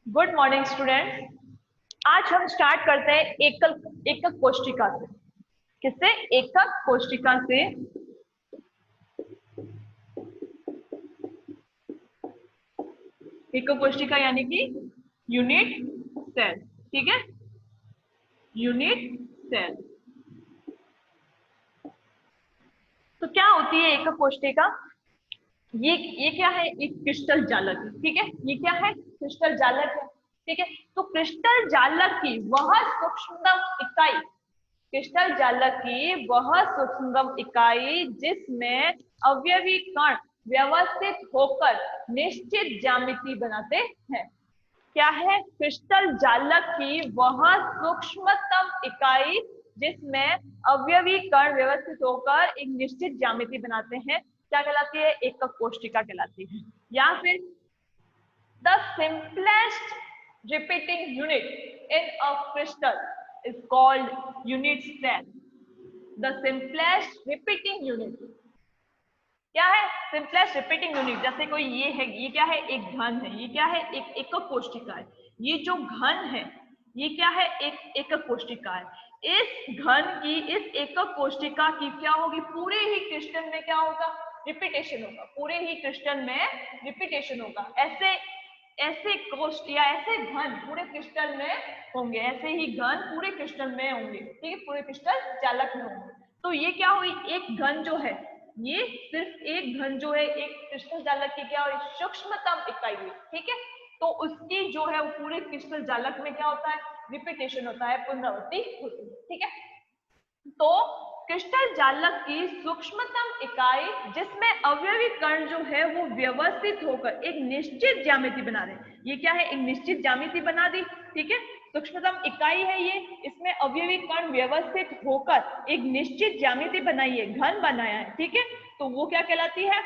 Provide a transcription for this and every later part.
Good morning student. आज हम start करते हैं एकक कोशिका से। किससे? एकक कोशिका से। एकक कोशिका यानी कि यूनिट सेल। ठीक है, यूनिट सेल। तो क्या होती है एकक कोशिका? ये क्या है? एक क्रिस्टल जालक है। ठीक है, ये क्या है? क्रिस्टल जालक है। ठीक है, तो क्रिस्टल जालक की वह सूक्ष्मतम इकाई, क्रिस्टल जालक की वह सूक्ष्मतम इकाई जिसमें अवयवी कण व्यवस्थित होकर निश्चित ज्यामिति बनाते हैं। क्या है? क्रिस्टल जालक की वह सूक्ष्मतम इकाई जिसमें अवयवी कण व्यवस्थित होकर एक निश्चित ज्यामिति बनाते हैं, क्या कहलाती है? एकक कोशिका कहलाती है। या फिर the simplest repeating unit in a crystal is called unit cell. The simplest repeating unit क्या है? Simplest repeating unit. जैसे कोई ये है, ये क्या है? एक घन है। ये क्या है? एक एकक कोशिका है। ये जो घन है ये क्या है? एक एकक कोशिका है। इस घन की, इस एकक कोशिका की क्या होगी? पूरे ही क्रिस्टल में क्या होगा? रिपीटेशन होगा। पूरे ही क्रिस्टल में रिपीटेशन होगा। ऐसे ऐसे कोष्ठ या ऐसे घन पूरे क्रिस्टल में होंगे। ऐसे ही घन पूरे क्रिस्टल में होंगे। ठीक है, पूरे क्रिस्टल जालक में होंगे। तो ये क्या हुई? एक घन जो है, ये सिर्फ एक घन जो है एक क्रिस्टल जालक की क्या हुई? सूक्ष्मतम इकाई हुई। ठीक है, तो उसकी जो है वो पूरे क्रिस्टल जालक में क्या होता है? रिपीटेशन होता है, पुनरावृत्ति होती है। ठीक है, तो क्रिस्टल जालक की सूक्ष्मतम इकाई जिसमें अवयवी कण जो है वो व्यवस्थित होकर एक निश्चित ज्यामिति बना रहे हैं। ये क्या है? एक निश्चित ज्यामिति बना दी। ठीक है, सूक्ष्मतम इकाई है ये, इसमें अवयवी कण व्यवस्थित होकर एक निश्चित ज्यामिति बनाई है, घन बनाया है। ठीक है, तो वो क्या कहलाती है?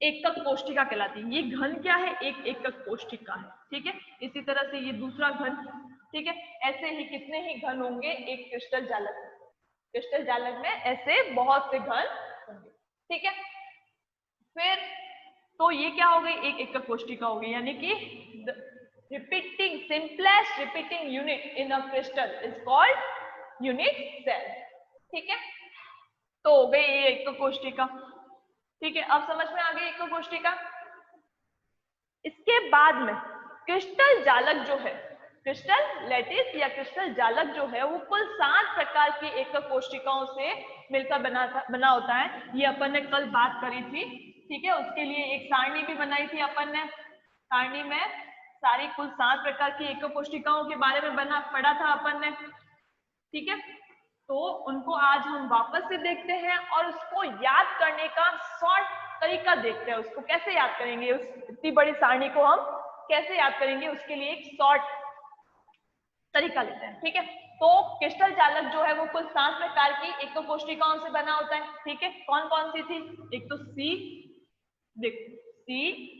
एकक कोशिका कहलाती है। ये घन क्या है? एक एकक कोशिका है। ठीक है, इसी तरह से ये दूसरा घन। ठीक है, ऐसे ही कितने ही घन होंगे एक क्रिस्टल जालक में। क्रिस्टल जालक में ऐसे बहुत से घन होंगे। ठीक है, फिर तो ये क्या हो गई? एक एकक कोशिका हो गई, यानी कि repeating simplest repeating unit in a crystal is called unit cell. ठीक है, तो हो गई ये एकक कोशिका। ठीक है, अब समझ में आ गई एकक कोशिका। इसके बाद में क्रिस्टल जालक जो है, क्रिस्टल लैटिस या क्रिस्टल जालक जो है वो कुल 7 प्रकार की एकक कोशिकाओं से मिलकर बना होता है। ये अपन ने कल बात करी थी। ठीक है, उसके लिए एक सारणी भी बनाई थी अपन ने। सारणी में सारी कुल 7 प्रकार की एकक कोशिकाओं के बारे में पढ़ा था अपन ने। ठीक है, तो उनको आज हम वापस से देखते हैं और उसको याद करने का शॉर्ट तरीका देखते हैं। उसको कैसे याद करेंगे? उस इतनी बड़ी सारणी को हम कैसे याद करेंगे? उसके लिए एक शॉर्ट तरीका लेते हैं। ठीक है, तो क्रिस्टल जालक जो है वो कुल 7 प्रकार की एकक कोशिकाओं से बना होता है। ठीक है, कौन कौन सी थी? एक तो सी, देखो सी,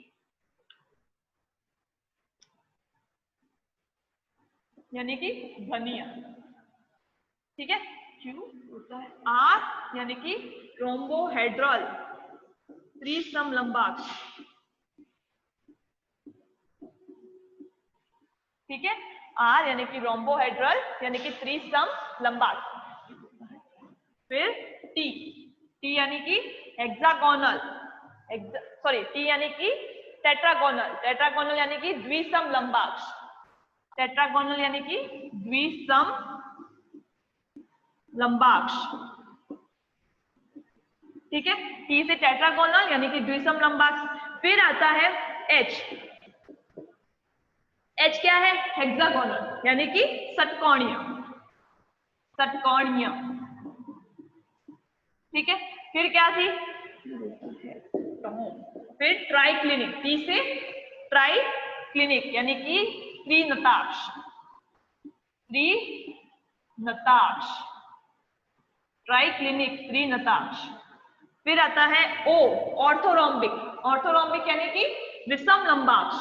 यानी कि घनिया। ठीक है, क्यू होता है आर, यानी कि रोम्बोहेड्रल त्रिसम लंबाक्ष। ठीक है, आर यानी कि रोम्बोहेड्रल यानी कि त्रिसम लंबाक्ष। फिर टी, टी यानी कि हेक्सागोनल, सॉरी टी यानी कि टेट्रागोनल, टेट्रागोनल यानी कि द्विसम लंबाक्ष, टेट्रागोनल यानी कि द्विसम लंबाक्ष। ठीक है, टी से टेट्रागोनल यानी कि द्विसम लंबाक्ष। फिर आता है एच, एच क्या है? हेक्सागोनल यानी कि षटकोणीय, षटकोणीय। ठीक है, फिर क्या थी? फिर ट्राइक्लिनिक, टी से ट्राइक्लिनिक यानी कि त्रिनताक्ष, त्रिनताक्ष, ट्राइक्लिनिक त्रिनताक्ष। फिर आता है ओ, ऑर्थोरोम्बिक, ऑर्थोरोम्बिक यानी कि विषम लंबाक्ष,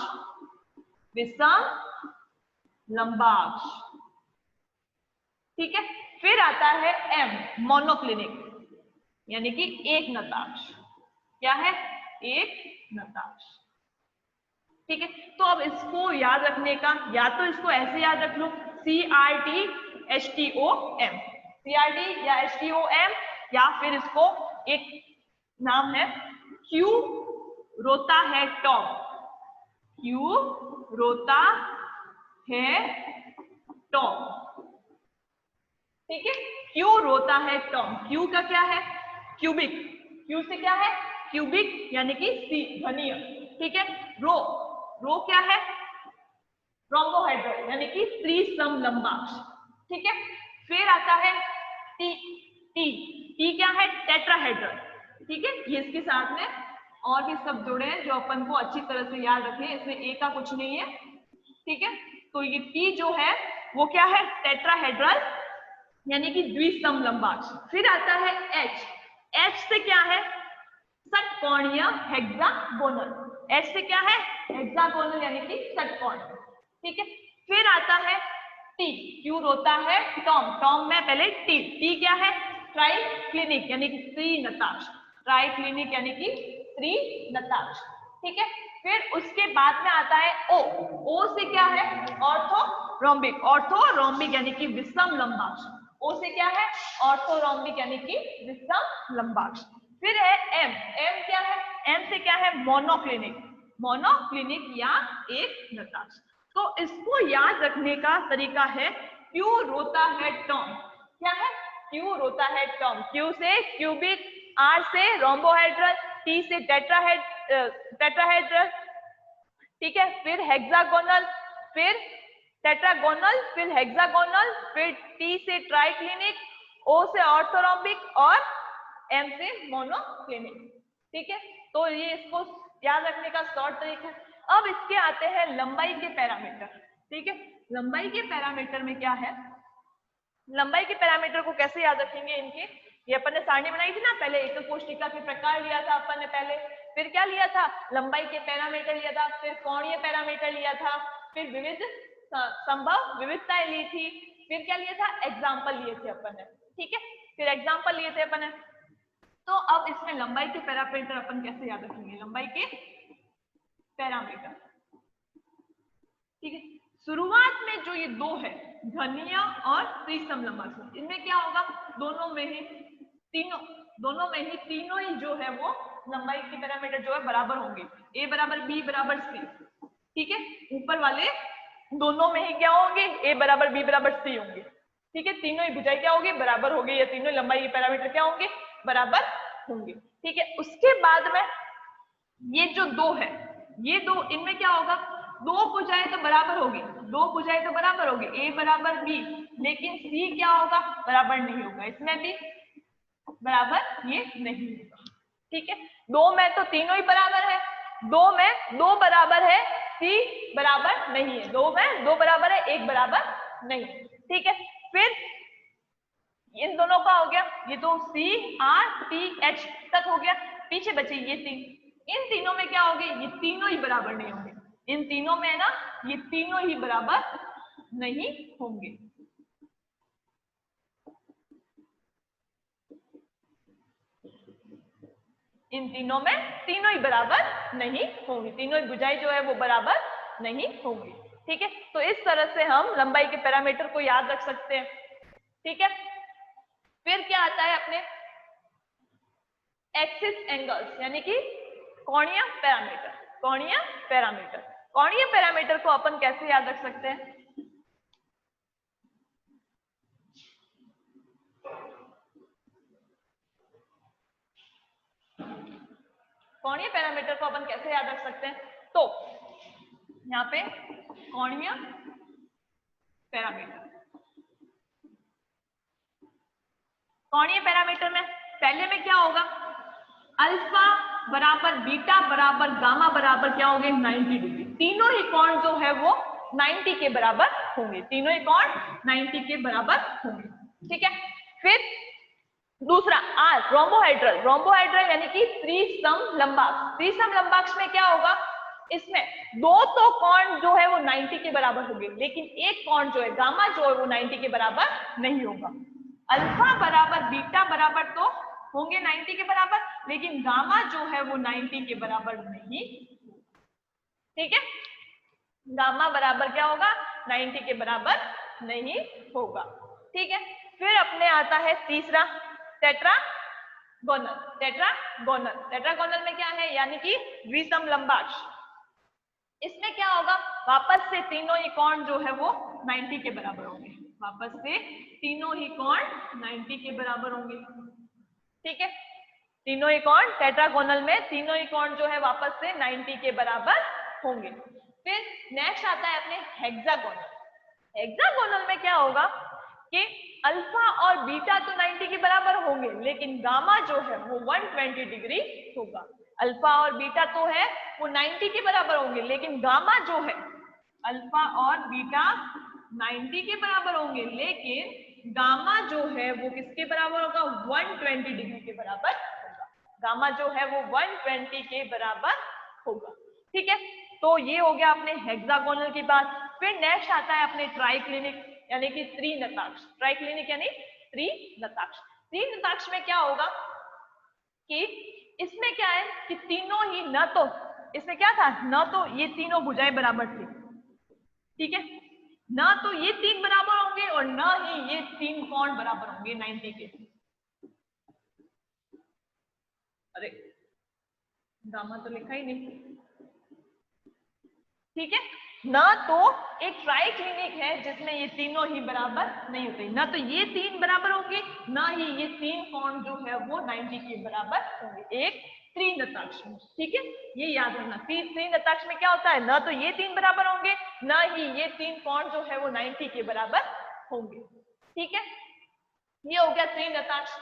विषम लंबाक्ष। ठीक है, फिर आता है एम, मोनोक्लिनिक यानी कि एक नताक्ष। क्या है? एक नताक्ष। ठीक है। तो अब इसको याद रखने का, या तो इसको ऐसे याद रख लो CRTHTOM, CRT या HTOM, या फिर इसको एक नाम है क्यू रोता है टॉम, क्यू रोता है टॉम। ठीक है, क्यों रोता है टॉम। क्यू का क्या है, क्यूबिक, क्यू से क्या है क्यूबिक यानी कि घनीय। ठीक है, रो, रो क्या है रोम्बोहेड्रल यानी कि त्रिसमलंबाक्ष। ठीक है, फिर आता है टी, टी, टी क्या है टेट्राहेड्रल। ठीक है, ये इसके साथ में और भी सब जोड़े हैं जो अपन को अच्छी तरह से याद रखें, इसमें ए का कुछ नहीं है। ठीक है, तो ये टी जो है वो क्या है टेट्राहेड्रल यानी कि द्विसमलंबाक्ष। फिर आता है एच, एच से क्या है षटकोणीय हेक्सागोनल, एच से क्या है हेक्सागोनल यानी कि षटकोण। ठीक है, फिर आता है टी, क्यों रोता है टॉम, टॉम में पहले टी, टी क्या है ट्राइक्लिनिक यानी कि त्रिनताक्ष, ट्राइक्लिनिक यानी कि त्रिनताक्ष। ठीक है, फिर उसके बाद में आता है ओ, ओ से क्या है ऑर्थोरोम्बिक, ऑर्थोरोम्बिक यानी कि विषम लंबाक्ष, ओ से क्या है ऑर्थोरोम्बिक यानी कि विषम लंबाक्ष। फिर है एम, एम क्या है एम से क्या है मोनोक्लिनिक, मोनोक्लिनिक या एक नताक्ष। तो इसको याद रखने का तरीका है क्यों रोता है टॉम, क्या है क्यों रोता है टॉम, क्यू से क्यूबिक, आर से रोम्बोहेड्रल, टी से टेट्राहेड्रल। ठीक है, फिर हेक्सागोनल, फिर टेट्रागोनल, फिर हेक्सागोनल, फिर टी से ट्राइक्लिनिक, ओ से ऑर्थोरोम्बिक और एम से मोनोक्लिनिक। ठीक है, तो ये इसको याद रखने का शॉर्ट तरीका है। अब इसके आते हैं लंबाई के पैरामीटर। ठीक है, लंबाई के पैरामीटर में क्या है, लंबाई के पैरामीटर को कैसे याद रखेंगे इनके, ये अपन ने सारणी बनाई थी ना पहले, एक कोष्ठिका के प्रकार लिया था अपन ने पहले, फिर क्या लिया था लंबाई के पैरामीटर लिया था, फिर कोणीय पैरामीटर लिया था, फिर विविध संभव विविधताएं ली थी, फिर क्या लिया था एग्जाम्पल लिए थे अपन ने। ठीक है, फिर एग्जाम्पल लिए थे अपन ने। तो अब इसमें लंबाई के पैरामीटर अपन कैसे याद रखेंगे, लंबाई के पैरामीटर। ठीक है, शुरुआत में जो ये दो है घनीय और त्रिसमलंबाक्ष, इनमें क्या होगा दोनों में ही तीनों ही जो है वो लंबाई के पैरामीटर जो है बराबर होंगे, ए बराबर बी बराबर सी। ठीक है, ऊपर वाले दोनों में ही क्या होंगे ए बराबर बी बराबर सी होंगे। ठीक है, तीनों ही भुजाएं क्या होगी बराबर होगी, या तीनों लंबाई के पैरामीटर क्या होंगे बराबर होंगे। ठीक है, उसके बाद में ये जो दो है, ये दो, इनमें क्या होगा दो भुजाएं तो बराबर होगी, दो भुजाएं तो बराबर होगी ए बराबर बी, लेकिन सी क्या होगा बराबर नहीं होगा, इसमें भी बराबर ये नहीं होगा। ठीक है, दो में तो तीनों ही बराबर है, दो में दो बराबर है सी बराबर नहीं है, दो में दो बराबर है एक बराबर नहीं। ठीक है, फिर इन दोनों का हो गया, ये तो सी आर टी एच तक हो गया, पीछे बचे ये तीन, इन तीनों में क्या होंगे ये तीनों ही बराबर नहीं होंगे, इन तीनों में ना ये तीनों ही बराबर नहीं होंगे। इन तीनों में तीनों ही बराबर नहीं होंगी, तीनों ही भुजाएं जो है वो बराबर नहीं होंगी। ठीक है, तो इस तरह से हम लंबाई के पैरामीटर को याद रख सकते हैं। ठीक है, फिर क्या आता है अपने एक्सिस एंगल्स यानी कि कोणीय पैरामीटर। कोणीय पैरामीटर, कोणीय पैरामीटर को अपन कैसे याद रख सकते हैं, कोणीय पैरामीटर को अपन कैसे याद रख सकते हैं, तो यहाँ पे कोणीय पैरामीटर, कोणीय पैरामीटर में पहले में क्या होगा अल्फा बराबर बीटा बराबर गामा बराबर क्या होंगे 90 डिग्री, तीनों ही कोण जो है वो 90 के बराबर होंगे, तीनों ही कोण 90 के बराबर होंगे। ठीक है, फिर दूसरा आर रोम्बोहेड्रल, रोम्बोहेड्रल यानी कि त्रिसमलंबाक्ष, त्रिसमलंबाक्ष में क्या होगा इसमें दो तो कोण जो है वो 90 के बराबर होंगे, लेकिन एक कोण जो है गामा जो है वो 90 के बराबर नहीं होगा। अल्फा बराबर बीटा बराबर तो होंगे 90 के बराबर, लेकिन गामा जो है वो 90 के बराबर नहीं। ठीक है, गामा बराबर क्या होगा, 90 के बराबर नहीं होगा। ठीक है, फिर अपने आता है तीसरा टेट्रागोनल। टेट्रागोनल में क्या है, यानी कि द्विसम लंबाक्ष। इसमें क्या होगा, वापस से तीनों ही कोण जो है वो 90 के बराबर होंगे। वापस से तीनों ही कोण 90 के बराबर होंगे। ठीक है, तीनों ही कोण टेट्रागोनल में तीनों ही कोण जो है वापस से 90 के बराबर होंगे। फिर नेक्स्ट आता है अपने हेक्सागोनल। हेक्सागोनल में क्या होगा कि अल्फा और बीटा तो 90 के बराबर होंगे, लेकिन गामा जो है वो 120 डिग्री होगा। अल्फा और बीटा तो है वो 90 के बराबर होंगे, लेकिन गामा जो है, अल्फा और बीटा 90 के बराबर होंगे, लेकिन गामा जो है वो किसके बराबर होगा, 120 डिग्री के बराबर होगा। गामा जो है वो 120 के बराबर होगा। ठीक है, तो ये हो गया अपने हेक्सागोनल की बात। फिर नेक्स्ट आता है अपने ट्राइक्लिनिक यानी कि त्रिनताक्ष। ट्राइक्लिनिक यानी त्रिनताक्ष। त्रिनताक्ष में क्या होगा कि इसमें क्या है कि तीनों ही न तो इसमें क्या था, न तो ये तीनों भुजाएं बराबर थी, ठीक है, न तो ये तीन बराबर होंगे और न ही ये तीन कोण बराबर होंगे 90 के। अरे गामा तो लिखा ही नहीं। ठीक है, ना तो एक ट्राइक्लिनिक है जिसमें ये तीनों ही बराबर नहीं होते, ना तो ये तीन बराबर होंगे, ना ही ये तीन कोण जो है वो 90 के बराबर होंगे एक त्रिनताक्ष में। ठीक है, ये याद रखना, त्रिनताक्ष में क्या होता है, ना तो ये तीन बराबर होंगे, ना ही ये तीन कोण जो है वो 90 के बराबर होंगे। ठीक है, ये हो गया त्रिनताक्ष।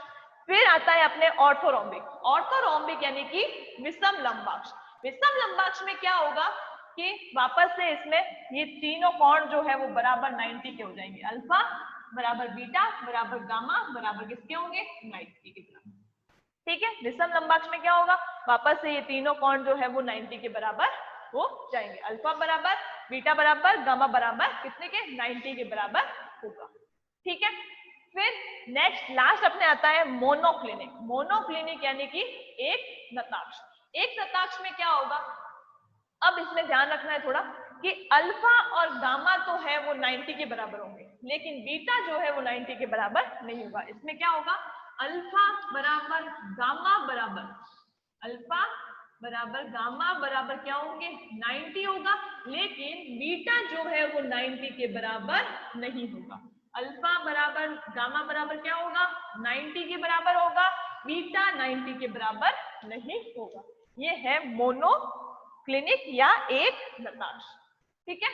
फिर आता है अपने ऑर्थोरोम्बिक। ऑर्थोरोम्बिक यानी कि विषम लंबाक्ष। विषम लंबाक्ष में क्या होगा कि वापस से इसमें ये तीनों कोण जो है वो बराबर 90 के हो जाएंगे। अल्फा बराबर बीटा बराबर गामा बराबर किसके होंगे, 90 के बराबर। ठीक है, विषम लंबाक्ष में क्या होगा, वापस से ये तीनों कोण जो है वो 90 के बराबर हो जाएंगे। अल्फा बराबर बीटा बराबर गामा बराबर कितने के, 90 के बराबर होगा। ठीक है, फिर नेक्स्ट लास्ट अपने आता है मोनोक्लिनिक। मोनोक्लिनिक यानी कि एक नताक्ष। एक नताक्ष में क्या होगा, अब इसमें ध्यान रखना है थोड़ा कि अल्फा और गामा तो है वो 90 के बराबर होंगे, लेकिन बीटा जो है वो 90 के बराबर नहीं होगा। इसमें क्या होगा, अल्फा बराबर गामा बराबर, अल्फा बराबर गामा बराबर क्या होंगे, 90 होगा, लेकिन बीटा जो है वो 90 के बराबर नहीं होगा। अल्फा बराबर गामा बराबर क्या होगा, 90 के बराबर होगा, बीटा 90 के बराबर नहीं होगा। ये है मोनोक्लिनिक या एक नताक्ष। ठीक है,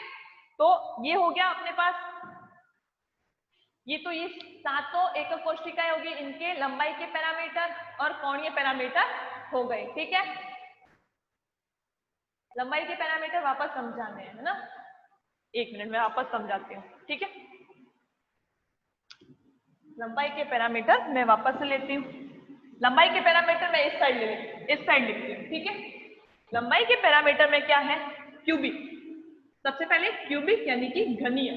तो ये हो गया अपने पास, ये तो ये सातों एकक कोशिकाएं होगी, इनके लंबाई के पैरामीटर और कोणीय पैरामीटर हो गए। ठीक है, लंबाई के पैरामीटर वापस समझाने हैं, है ना, एक मिनट में वापस समझाती हूँ। ठीक है, लंबाई के पैरामीटर मैं वापस से लेती हूँ। लंबाई के पैरामीटर मैं इस साइड लिखती हूँ। ठीक है, लंबाई के पैरामीटर में क्या है, क्यूबिक। सबसे पहले क्यूबिक यानी कि घनीय।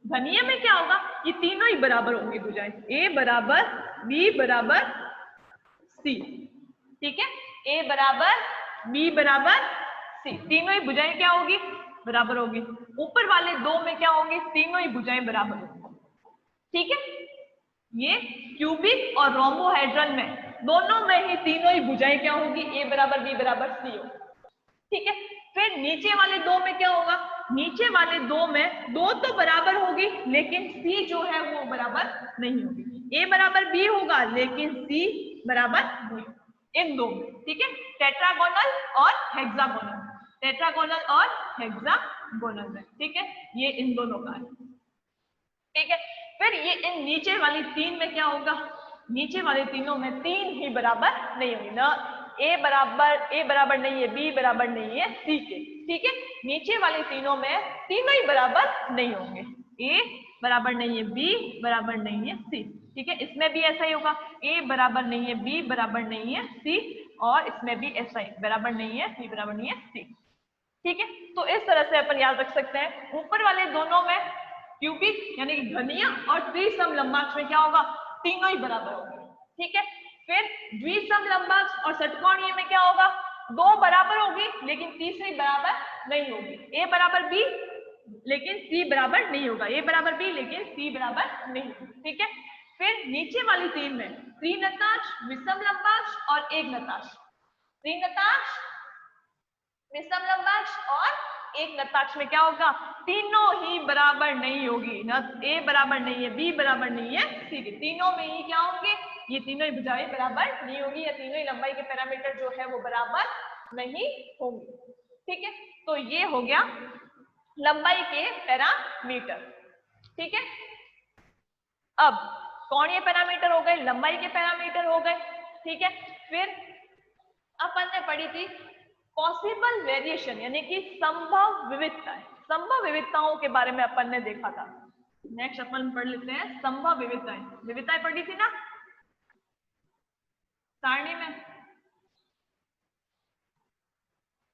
घनीय में क्या होगा, ये तीनों ही बराबर होंगे भुजाएं, ए बराबर बी बराबर सी। ठीक है, ए बराबर बी बराबर सी, तीनों ही भुजाएं क्या होगी, बराबर होगी। ऊपर वाले दो में क्या होंगे, तीनों ही भुजाएं बराबर होंगी। ठीक है, ये क्यूबिक और रोम्बोहेड्रन में दोनों में ही तीनों ही भुजाएं क्या होगी, ए बराबर बी बराबर सी होगी। ठीक है, फिर नीचे वाले दो में क्या होगा, नीचे वाले दो में दो तो बराबर होगी, लेकिन सी जो है वो बराबर नहीं होगी। ए बराबर बी होगा, लेकिन सी बराबर नहीं, इन दो में। ठीक है, टेट्रागोनल और हेक्सागोनल, टेट्रागोनल और हेक्सागोनल में। ठीक है, ये इन दोनों का है। ठीक है, फिर ये इन नीचे वाली तीन में क्या होगा, नीचे वाले तीनों में तीन ही बराबर नहीं होंगे, ना ए बराबर नहीं है, बी बराबर नहीं है सी के। ठीक है, नीचे वाले तीनों में तीनों ही बराबर नहीं होंगे, ए बराबर नहीं है, बी बराबर नहीं है सी। ठीक है, इसमें भी ऐसा ही होगा, ए बराबर नहीं है, बी बराबर नहीं है सी, और इसमें भी ऐसा ही, बराबर नहीं है, बी बराबर नहीं है सी। ठीक है, तो इस तरह से अपन याद रख सकते हैं। ऊपर वाले दोनों में क्यूबिक यानी कि घनीय और द्विसम लंबाक्ष में क्या होगा, तीनों ही बराबर होंगे। ठीक है, फिर द्विसम लंबाक्ष और षटकोणीय में क्या होगा, दो बराबर होगी लेकिन तीसरी बराबर नहीं होगी। ए बराबर बी लेकिन सी बराबर नहीं होगा, ए बराबर बी लेकिन सी बराबर नहीं होगा। ठीक है, फिर नीचे वाली तीन में त्रिनताक्ष, विषम लंबाक्ष और एक नताक्ष। त्रिनताक्ष, विषम लंबाक्ष और एक नताक्ष में क्या होगा, तीनों ही बराबर नहीं होगी। न ए बराबर नहीं है, बी बराबर नहीं है, सी भी, तीनों में ही क्या होंगे, ये तीनों ही भुजाएं बराबर नहीं होगी या तीनों ही लंबाई के पैरामीटर जो है वो बराबर नहीं होंगे। ठीक है, तो ये हो गया लंबाई के पैरामीटर। ठीक है, अब कोणीय पैरामीटर हो गए, लंबाई के पैरामीटर हो गए। ठीक है, फिर अपन ने पढ़ी थी पॉसिबल वेरिएशन यानी कि संभव विविधताएं। संभव विविधताओं के बारे में अपन ने देखा था। नेक्स्ट अपन पढ़ लेते हैं संभव विविधताएं। विविधताएं पढ़ी थी ना सारणी में,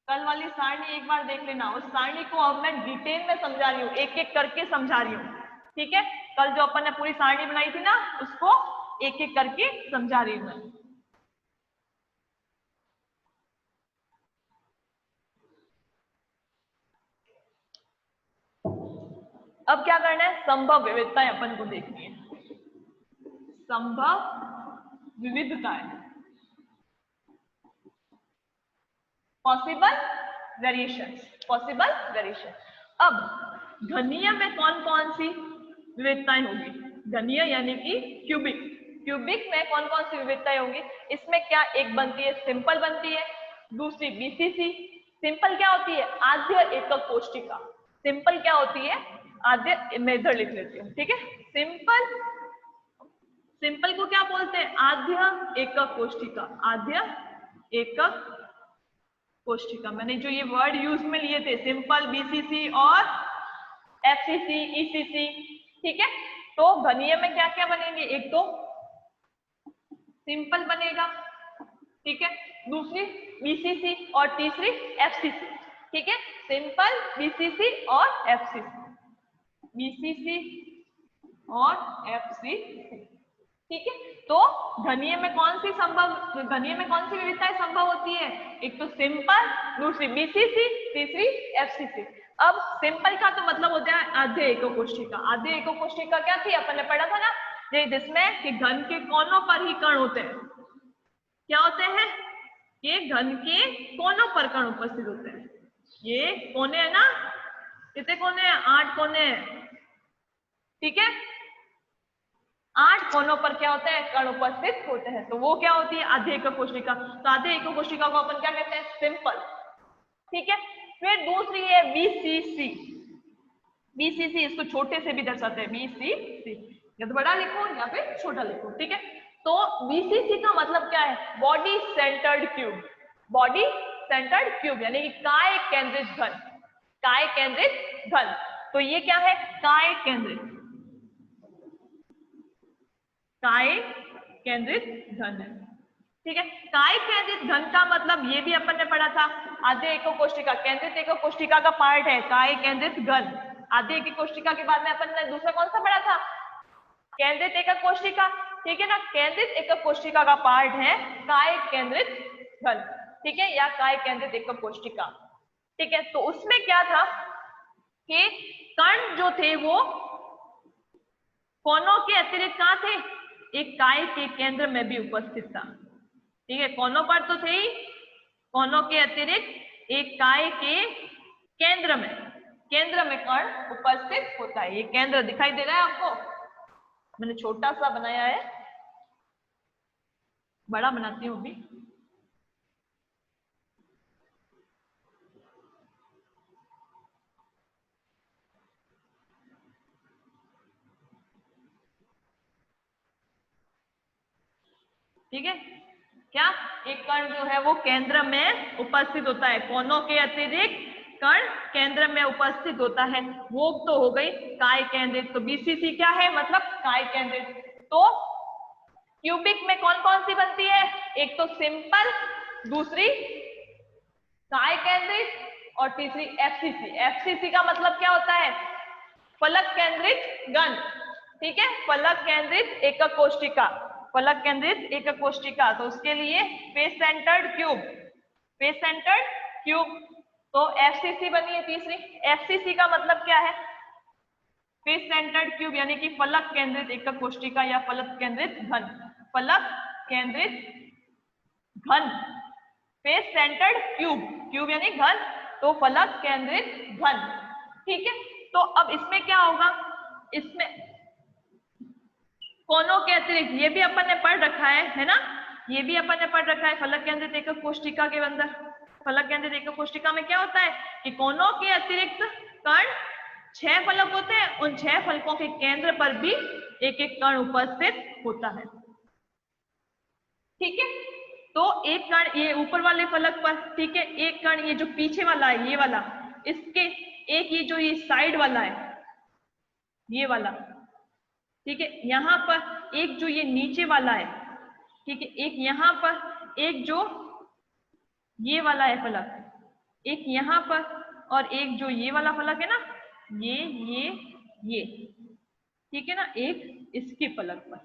कल वाली सारणी एक बार देख लेना। उस सारणी को अब मैं डिटेल में समझा रही हूँ, एक एक करके समझा रही हूँ। ठीक है, कल जो अपन ने पूरी सारणी बनाई थी ना उसको एक एक करके समझा रही हूँ मैं। अब क्या करना है, संभव विविधताएं अपन को देखनी है। संभव विविधताएं, पॉसिबल वेरिएशन, पॉसिबल वेरिएशन। अब घनीय में कौन कौन सी विविधताएं होंगी, घनीय यानी कि क्यूबिक, क्यूबिक में कौन कौन सी विविधताएं होंगी, इसमें क्या एक बनती है सिंपल बनती है, दूसरी बीसीसी। सिंपल क्या होती है, आद्य एकक कोष्टिका। सिंपल क्या होती है, आद्य, मेथड लिख लेती हूँ। ठीक है, सिंपल, सिंपल को क्या बोलते हैं, आद्य एकक कोष्टिका, आद्य एकक कोष्टिका। मैंने जो ये वर्ड यूज में लिए थे सिंपल, बीसीसी और एफसीसी, ईसीसी। ठीक है, तो घनीय में क्या क्या बनेंगे, एक तो सिंपल बनेगा, ठीक है, दूसरी बीसीसी और तीसरी एफसीसी। ठीक है, सिंपल, बीसीसी और एफसीसी, बीसीसी और एफसीसी। ठीक है, तो घनीय में कौन सी संभव, घनीय में कौन सी विविधताएं संभव होती है, एक तो सिंपल, दूसरी बीसीसी, तीसरी एफसीसी। अब सिंपल का तो मतलब होता है आद्य एकक कोष्टिका। आद्य एकक कोष्टिका क्या थी, अपन ने पढ़ा था ना, जिसमें कि घन के कोनों पर ही कण होते हैं। क्या होते हैं, ये घन के कोनों पर कण उपस्थित होते हैं। ये कोने है ना, कितने कोने हैं, 8 कोने हैं। ठीक है, 8 कोनों पर क्या होता है, कण उपस्थित होते हैं, तो वो क्या होती है आद्य एकक कोष्टिका। तो आद्य एकक कोष्टिका को अपन क्या कहते हैं, सिंपल। ठीक है, फिर दूसरी है बीसीसी। बीसीसी इसको छोटे से भी दर्शाते हैं, बीसीसी, या तो बड़ा लिखो या फिर छोटा लिखो। ठीक है, तो बीसीसी का मतलब क्या है, body centred cube. Body centred cube यानी कि काय केंद्रित घन, काय केंद्रित घन। तो ये क्या है, काय केंद्रित, काय केंद्रित घन है। ठीक है, काय केंद्रित घन का मतलब ये भी अपन ने पढ़ा था, आद्य एकक कोष्टिका, केंद्रित एकक कोष्टिका का पार्ट है काय केंद्रित घन। आद्य एकक कोष्टिका के बाद में अपन ने दूसरा कौन सा पढ़ा था, केंद्रित एकक कोष्टिका। ठीक है ना, केंद्रित एकक कोष्टिका का पार्ट है काय केंद्रित घन। ठीक है, या काय केंद्रित एकक कोष्टिका। ठीक है, तो उसमें क्या था कि कण जो थे वो कोनों के अतिरिक्त कहां थे, एक काय के केंद्र में भी उपस्थित था। ठीक है, कोनों पर तो थे ही, कोनों के अतिरिक्त एक काय के केंद्र में, केंद्र में कण उपस्थित होता है। ये केंद्र दिखाई दे रहा है आपको, मैंने छोटा सा बनाया है, बड़ा बनाती हूँ अभी। ठीक है, क्या एक कण जो है वो केंद्र में उपस्थित होता है, कोनों के अतिरिक्त कण केंद्र में उपस्थित होता है, वो तो हो गई काय केंद्रित। तो बीसीसी क्या है, मतलब काय केंद्रित। तो क्यूबिक में कौन कौन सी बनती है, एक तो सिंपल, दूसरी काय केंद्रित और तीसरी एफसीसी। एफसीसी का मतलब क्या होता है, फलक केंद्रित घन। ठीक है, फलक केंद्रित एकक कोष्टिका, फलक केंद्रित एकक कोष्टिका। तो उसके लिए face centred cube, face centred cube. तो एफसीसी बनी है तीसरी। एफसीसी का मतलब क्या है? फेस सेंटर्ड क्यूब यानी कि फलक केंद्रित एकक कोष्टिका या फलक केंद्रित घन। फलक केंद्रित घन, फेस सेंटर्ड क्यूब, क्यूब यानी घन, तो फलक केंद्रित घन। ठीक है, तो अब इसमें क्या होगा, इसमें कोनों के अतिरिक्त, ये भी अपन ने पढ़ रखा है ना, ये भी अपन ने पढ़ रखा है फलक केंद्रित एकक कोष्टिका के अंदर। फलक केंद्रित एकक कोष्टिका में क्या होता है कि कोनों के अतिरिक्त कण 6 फलक होते हैं, उन 6 फलकों के केंद्र पर भी एक एक कण उपस्थित होता है। ठीक है, तो एक कण ये ऊपर वाले फलक पर, ठीक है, एक कण ये जो पीछे वाला है ये वाला, इसके एक ये जो ये साइड वाला है ये वाला, ठीक है, यहाँ पर एक जो ये नीचे वाला है, ठीक है, एक यहाँ पर, एक जो ये वाला है फलक, एक यहाँ पर, और एक जो ये वाला फलक है ना, ये, ठीक है ना, एक इसके फलक पर।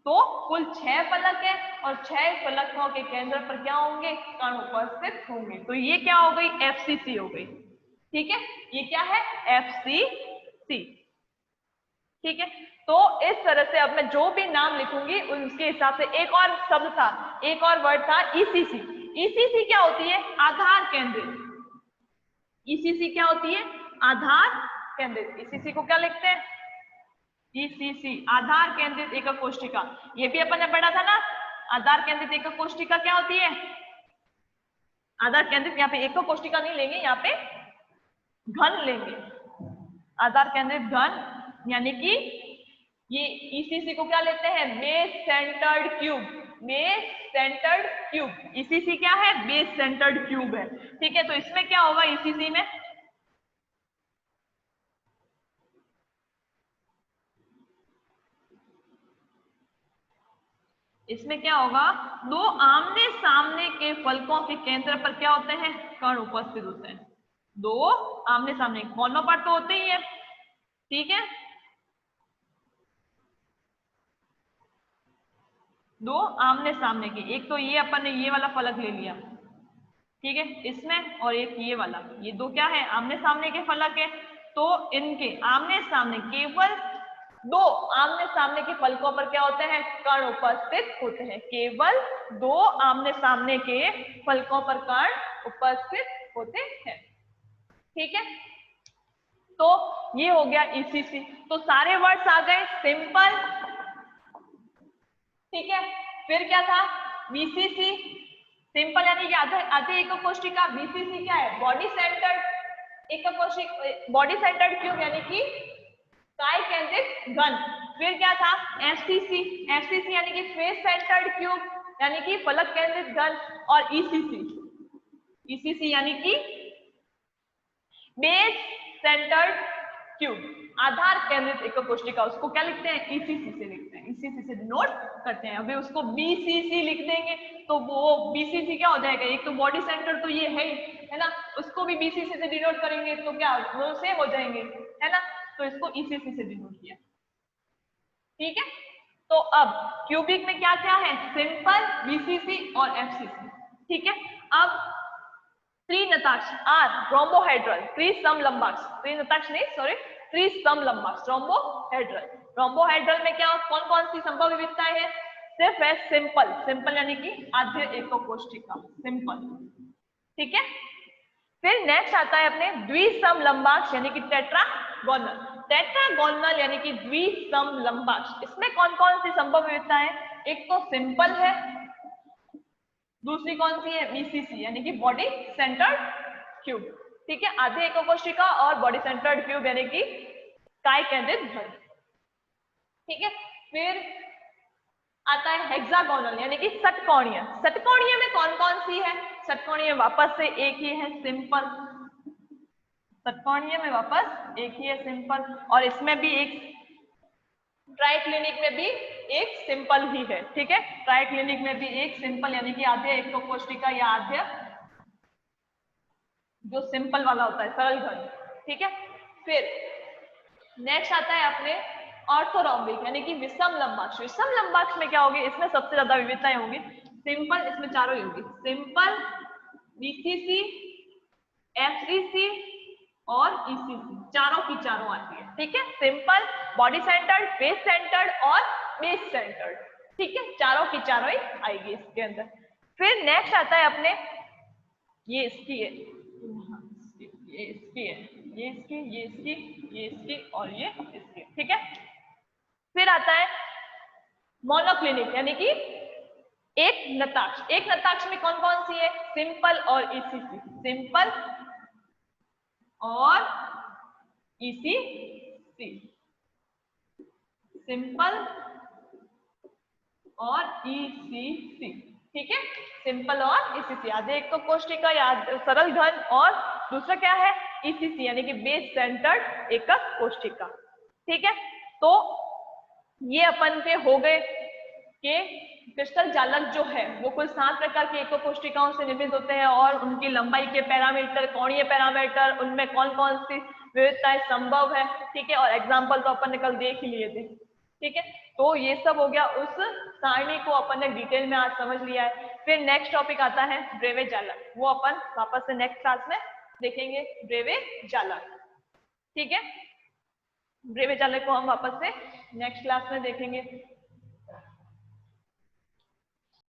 तो कुल 6 फलक है और 6 फलकों के केंद्र पर क्या होंगे, कण उपस्थित होंगे। तो ये क्या हो गई, एफसीसी हो गई। ठीक है, ये क्या है, एफसीसी। ठीक है, तो इस तरह से अब मैं जो भी नाम लिखूंगी उसके हिसाब से, एक और शब्द था, एक और वर्ड था ईसीसी। ईसीसी क्या होती है, आधार केंद्रित। ईसीसी क्या होती है, आधार केंद्रित। ईसीसी को क्या लिखते हैं, ईसीसी, आधार केंद्रित एकक कोष्टिका। ये भी अपन ने पढ़ा था ना, आधार केंद्रित एकक कोष्टिका क्या होती है, आधार केंद्रित, यहाँ पे एकक कोष्टिका नहीं लेंगे, यहाँ पे घन लेंगे। आधार केंद्रित घन यानी कि ये ईसीसी को क्या लेते हैं, base centred cube. Base centred cube, ECC क्या है, बेस सेंटर्ड क्यूब है। ठीक है, तो इसमें क्या होगा, ईसीसी में इसमें क्या होगा, दो आमने सामने के फलकों के केंद्र पर क्या होते हैं, कण उपस्थित होते हैं। दो आमने सामने, कोनों पर तो होते ही है, ठीक है, दो आमने सामने के, एक तो ये अपन ने ये वाला फलक ले लिया, ठीक है, इसमें, और एक ये वाला, ये दो क्या है, आमने सामने के फलक है। तो इनके आमने सामने, केवल दो आमने सामने के फलकों पर क्या होते हैं, कण उपस्थित होते हैं। केवल दो आमने सामने के फलकों पर कण उपस्थित होते हैं। ठीक है, तो ये हो गया ईसीसी। तो सारे वर्ड्स आ गए, सिंपल, ठीक है, फिर क्या था, बीसीसी, सिंपल यानी कि आधे एकक कोष्टिका। बीसीसी क्या है, बॉडी सेंटर्ड एकक कोष्टिका, बॉडी सेंटर्ड क्यूब यानी कि काय केंद्रित घन। फिर क्या था, एफसीसी, एफसीसी यानी कि फेस सेंटर्ड क्यूब यानी कि फलक केंद्रित घन। और ईसीसी, ईसीसी यानी कि बेस सेंटर्ड क्यूब, आधार केंद्रित एकक कोष्टिका। उसको क्या लिखते हैं, ईसीसी से लिखते हैं, ईसीसी से डिनोट करते हैं। अभी उसको बीसीसी लिख देंगे तो वो बीसीसी क्या हो जाएगा, एक तो बॉडी सेंटर तो ये है ना, उसको भी बीसीसी से डिनोट करेंगे तो क्या वो सेम हो जाएंगे, है ना, तो इसको ईसीसी से डिनोट किया। ठीक है, तो अब क्यूबिक में क्या क्या है, सिंपल, बीसीसी और एफसीसी। ठीक है, अब त्रिनताक्ष आर रोम्बोहेड्रल, त्रिसमलंबाक्ष, त्रिनताक्ष नहीं सॉरी, त्रिसमलंबाक्ष, रोम्बोहेड्रल। रोम्बोहेड्रल में क्या कौन कौन सी संभव विविधताएं हैं, सिर्फ है सिंपल, सिंपल यानी कि आद्य एकक कोष्टिका, सिंपल। ठीक है, फिर नेक्स्ट आता है अपने द्विसमलंबाक्ष यानी कि टेट्रागोनल। टेट्रागोनल यानी कि द्विसमलंबाक्ष, इसमें कौन कौन सी संभव विविधताएं हैं, एक तो सिंपल है, दूसरी कौन सी है, बीसीसी यानी कि बॉडी सेंटर्ड क्यूब। ठीक है, आधे एकक कोशिका और बॉडी सेंटर्ड क्यूब यानी कि काय केंद्रित घन। ठीक है, फिर आता है हेक्सागोनल यानी कि षटकोणीय। षटकोणीय में कौन कौन सी है, षटकोणीय वापस से एक ही है, सिंपल। षटकोणीय में वापस एक ही है, सिंपल, और इसमें भी एक ट्राइक्लिनिक में भी एक सिंपल ही है। ठीक है, ट्राइक्लिनिक में भी एक सिंपल यानी कि आधे एकक कोशिका या आधे जो सिंपल वाला होता है, सरल घन। ठीक है, फिर नेक्स्ट आता है अपने ऑर्थोरोम्बिक यानी कि विषम लंबाक्ष। विषम लंबाक्ष में क्या होगी, इसमें सबसे ज्यादा विविधताएं होंगी, सिंपल, इसमें चारों ही होगी, सिंपल, बीसीसी, एफसीसी और ईसीसी, चारों की चारों आती है। ठीक है, simple, body centred, face centred और बेस सेंटर्ड। ठीक है, चारों की चारों ही आएगी इसके अंदर। फिर नेक्स्ट आता है अपने, ये इसकी है, ये इसकी है, ये इसकी, ये इसकी, ये इसकी और ये इसकी। ठीक है, फिर आता है मोनोक्लिनिक, यानी कि एक नताक्ष। एक नताक्ष में कौन कौन सी है? सिंपल और ईसीसी, सिंपल और ईसीसी, सिंपल और ईसीसी। ठीक है, सिंपल और ईसीसी। आधे एक तो कोष्टिका याद, सरल घन, और दूसरा क्या है? ईसीसी, यानी कि बेस सेंटर्ड एकक कोष्टिका। ठीक है, तो ये अपन के हो गए कि क्रिस्टल जालक जो है वो कुल 7 प्रकार की एकक कोष्टिकाओं से निर्मित होते हैं और उनकी लंबाई के पैरामीटर, कोणीय पैरामीटर, उनमें कौन कौन सी विविधताएं संभव है। ठीक है, और एग्जाम्पल तो अपन ने कल देख ही लिए थे। ठीक है, तो ये सब हो गया, उस सारणी को अपन ने डिटेल में आज समझ लिया है। फिर नेक्स्ट टॉपिक आता है ब्रेवे जालक, वो अपन वापस से नेक्स्ट क्लास में देखेंगे, ब्रेवे जालक। ठीक है, ब्रेवे जालक को हम वापस से नेक्स्ट क्लास में देखेंगे।